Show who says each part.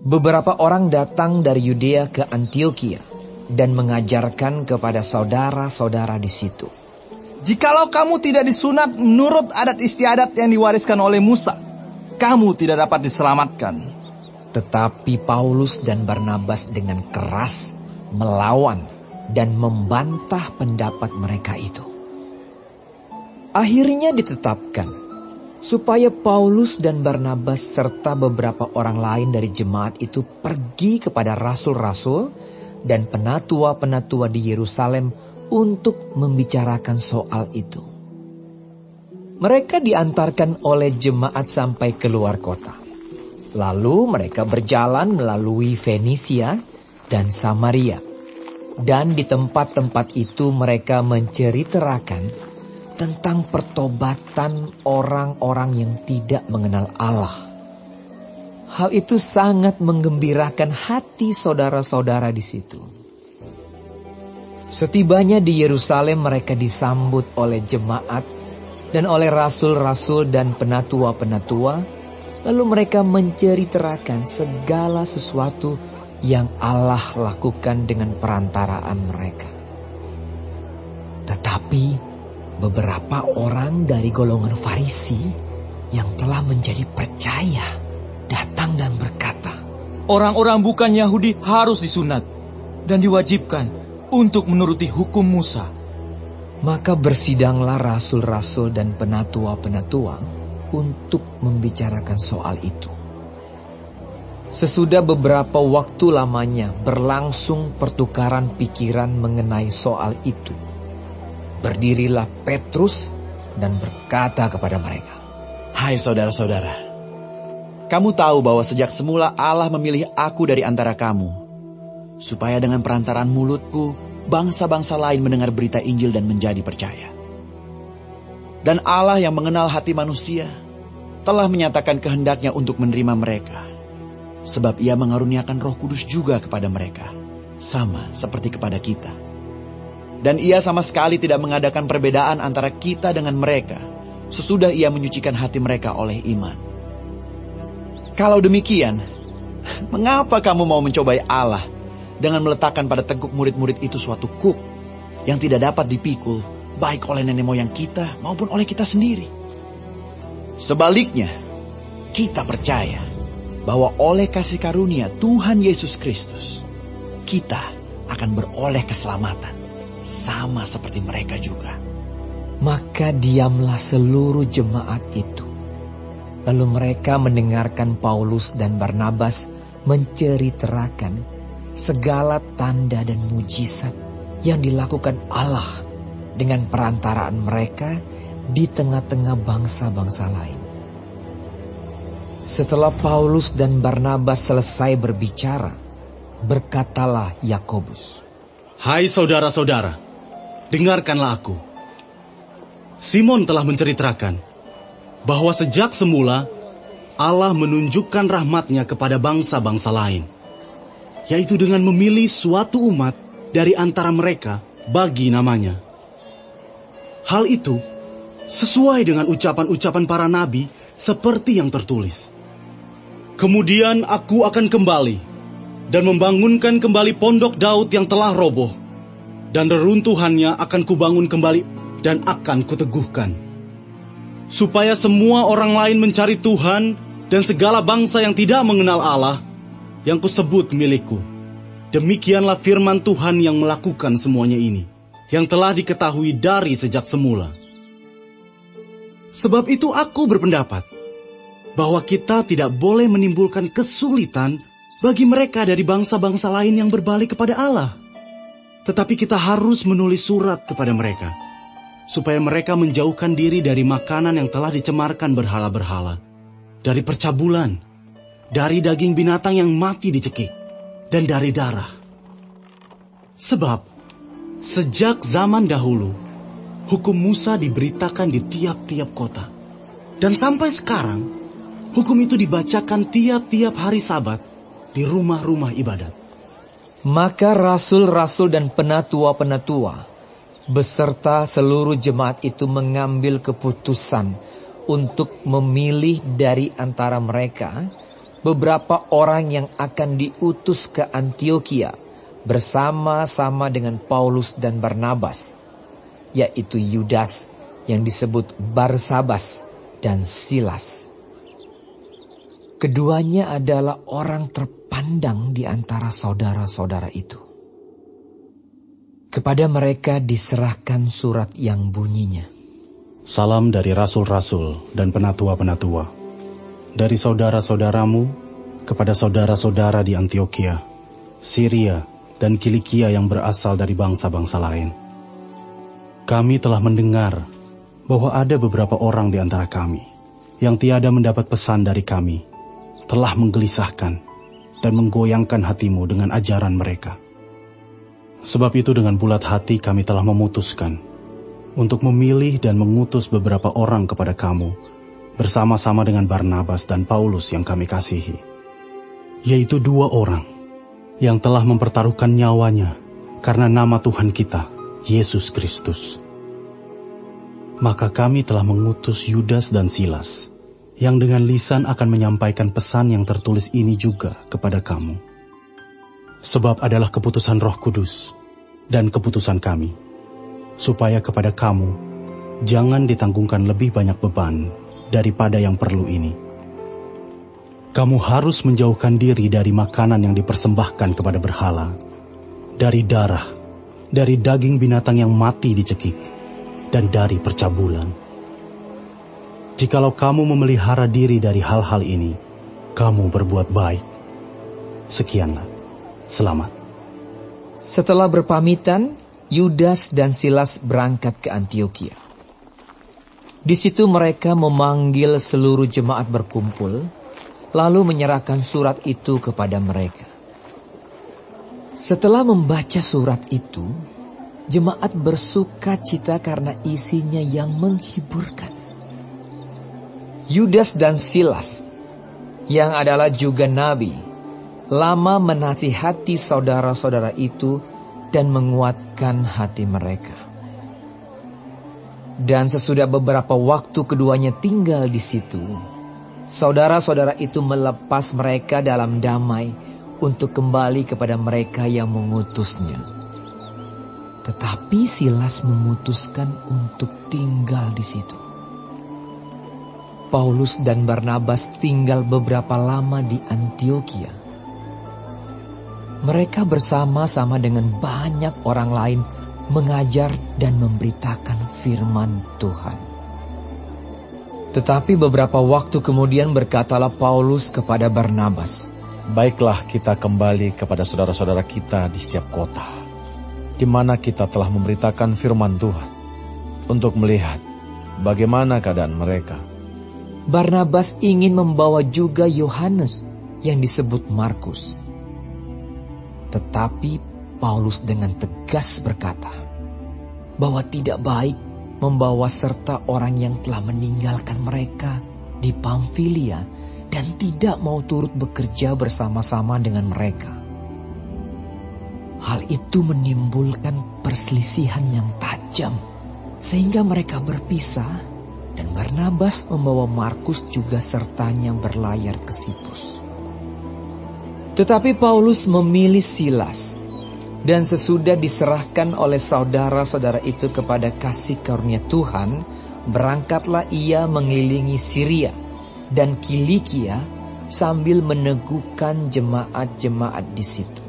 Speaker 1: Beberapa orang datang dari Yudea ke Antiokhia dan mengajarkan kepada saudara-saudara di situ.
Speaker 2: Jikalau kamu tidak disunat menurut adat istiadat yang diwariskan oleh Musa, kamu tidak dapat diselamatkan.
Speaker 1: Tetapi Paulus dan Barnabas dengan keras melawan dan membantah pendapat mereka itu. Akhirnya ditetapkan supaya Paulus dan Barnabas serta beberapa orang lain dari jemaat itu pergi kepada rasul-rasul dan penatua-penatua di Yerusalem untuk membicarakan soal itu. Mereka diantarkan oleh jemaat sampai keluar kota. Lalu mereka berjalan melalui Fenisia dan Samaria. Dan di tempat-tempat itu mereka menceritakan tentang pertobatan orang-orang yang tidak mengenal Allah. Hal itu sangat menggembirakan hati saudara-saudara di situ. Setibanya di Yerusalem mereka disambut oleh jemaat dan oleh rasul-rasul dan penatua-penatua, lalu mereka menceritakan segala sesuatu yang Allah lakukan dengan perantaraan mereka. Tetapi beberapa orang dari golongan Farisi yang telah menjadi percaya datang dan berkata,
Speaker 3: orang-orang bukan Yahudi harus disunat dan diwajibkan untuk menuruti hukum Musa.
Speaker 1: Maka bersidanglah rasul-rasul dan penatua-penatua untuk membicarakan soal itu. Sesudah beberapa waktu lamanya berlangsung pertukaran pikiran mengenai soal itu. Berdirilah Petrus dan berkata kepada mereka,
Speaker 4: "Hai saudara-saudara, kamu tahu bahwa sejak semula Allah memilih aku dari antara kamu, supaya dengan perantaraan mulutku, bangsa-bangsa lain mendengar berita Injil dan menjadi percaya. Dan Allah yang mengenal hati manusia, telah menyatakan kehendaknya untuk menerima mereka, sebab Ia mengaruniakan Roh Kudus juga kepada mereka, sama seperti kepada kita. Dan Ia sama sekali tidak mengadakan perbedaan antara kita dengan mereka, sesudah Ia menyucikan hati mereka oleh iman. Kalau demikian, mengapa kamu mau mencobai Allah dengan meletakkan pada tengkuk murid-murid itu suatu kuk yang tidak dapat dipikul, baik oleh nenek moyang kita maupun oleh kita sendiri? Sebaliknya, kita percaya bahwa oleh kasih karunia Tuhan Yesus Kristus, kita akan beroleh keselamatan, sama seperti mereka juga."
Speaker 1: Maka diamlah seluruh jemaat itu. Lalu mereka mendengarkan Paulus dan Barnabas menceritakan segala tanda dan mujizat yang dilakukan Allah dengan perantaraan mereka di tengah-tengah bangsa-bangsa lain. Setelah Paulus dan Barnabas selesai berbicara, berkatalah Yakobus,
Speaker 5: "Hai saudara-saudara, dengarkanlah aku. Simon telah menceritakan bahwa sejak semula Allah menunjukkan rahmat-Nya kepada bangsa-bangsa lain, yaitu dengan memilih suatu umat dari antara mereka bagi namanya. Hal itu sesuai dengan ucapan-ucapan para nabi seperti yang tertulis. Kemudian aku akan kembali dan membangunkan kembali pondok Daud yang telah roboh, dan reruntuhannya akan kubangun kembali dan akan kuteguhkan, supaya semua orang lain mencari Tuhan dan segala bangsa yang tidak mengenal Allah yang kusebut milikku. Demikianlah firman Tuhan yang melakukan semuanya ini, yang telah diketahui dari sejak semula. Sebab itu aku berpendapat bahwa kita tidak boleh menimbulkan kesulitan bagi mereka dari bangsa-bangsa lain yang berbalik kepada Allah. Tetapi kita harus menulis surat kepada mereka, supaya mereka menjauhkan diri dari makanan yang telah dicemarkan berhala-berhala, dari percabulan, dari daging binatang yang mati dicekik, dan dari darah. Sebab sejak zaman dahulu, hukum Musa diberitakan di tiap-tiap kota. Dan sampai sekarang, hukum itu dibacakan tiap-tiap hari Sabat di rumah-rumah ibadat."
Speaker 1: Maka rasul-rasul dan penatua-penatua beserta seluruh jemaat itu mengambil keputusan untuk memilih dari antara mereka beberapa orang yang akan diutus ke Antiokhia bersama-sama dengan Paulus dan Barnabas, yaitu Yudas yang disebut Barsabas dan Silas. Keduanya adalah orang terpandang di antara saudara-saudara itu. Kepada mereka diserahkan surat yang bunyinya,
Speaker 5: Salam dari rasul-rasul dan penatua-penatua, dari saudara-saudaramu kepada saudara-saudara di Antiokhia, Syria, dan Kilikia yang berasal dari bangsa-bangsa lain. Kami telah mendengar bahwa ada beberapa orang di antara kami yang tiada mendapat pesan dari kami, telah menggelisahkan dan menggoyangkan hatimu dengan ajaran mereka. Sebab itu dengan bulat hati kami telah memutuskan untuk memilih dan mengutus beberapa orang kepada kamu, bersama-sama dengan Barnabas dan Paulus yang kami kasihi, yaitu 2 orang yang telah mempertaruhkan nyawanya karena nama Tuhan kita, Yesus Kristus. Maka kami telah mengutus Yudas dan Silas, yang dengan lisan akan menyampaikan pesan yang tertulis ini juga kepada kamu. Sebab adalah keputusan Roh Kudus dan keputusan kami, supaya kepada kamu jangan ditanggungkan lebih banyak beban daripada yang perlu ini. Kamu harus menjauhkan diri dari makanan yang dipersembahkan kepada berhala, dari darah, dari daging binatang yang mati dicekik, dan dari percabulan. Jikalau kamu memelihara diri dari hal-hal ini, kamu berbuat baik. Sekianlah, selamat.
Speaker 1: Setelah berpamitan, Yudas dan Silas berangkat ke Antiokhia. Di situ mereka memanggil seluruh jemaat berkumpul, lalu menyerahkan surat itu kepada mereka. Setelah membaca surat itu, jemaat bersuka cita karena isinya yang menghiburkan. Yudas dan Silas, yang adalah juga nabi, lama menasihati saudara-saudara itu dan menguatkan hati mereka. Dan sesudah beberapa waktu keduanya tinggal di situ, saudara-saudara itu melepas mereka dalam damai untuk kembali kepada mereka yang mengutusnya. Tetapi Silas memutuskan untuk tinggal di situ. Paulus dan Barnabas tinggal beberapa lama di Antiokhia. Mereka bersama-sama dengan banyak orang lain mengajar dan memberitakan firman Tuhan. Tetapi beberapa waktu kemudian berkatalah Paulus kepada Barnabas,
Speaker 6: Baiklah, kita kembali kepada saudara-saudara kita di setiap kota, di mana kita telah memberitakan firman Tuhan, untuk melihat bagaimana keadaan mereka.
Speaker 1: Barnabas ingin membawa juga Yohanes yang disebut Markus. Tetapi Paulus dengan tegas berkata bahwa tidak baik membawa serta orang yang telah meninggalkan mereka di Pamfilia dan tidak mau turut bekerja bersama-sama dengan mereka. Hal itu menimbulkan perselisihan yang tajam, sehingga mereka berpisah dan Barnabas membawa Markus juga sertanya berlayar ke Siprus. Tetapi Paulus memilih Silas, dan sesudah diserahkan oleh saudara-saudara itu kepada kasih karunia Tuhan, berangkatlah ia mengelilingi Syria dan Kilikia sambil meneguhkan jemaat-jemaat di situ.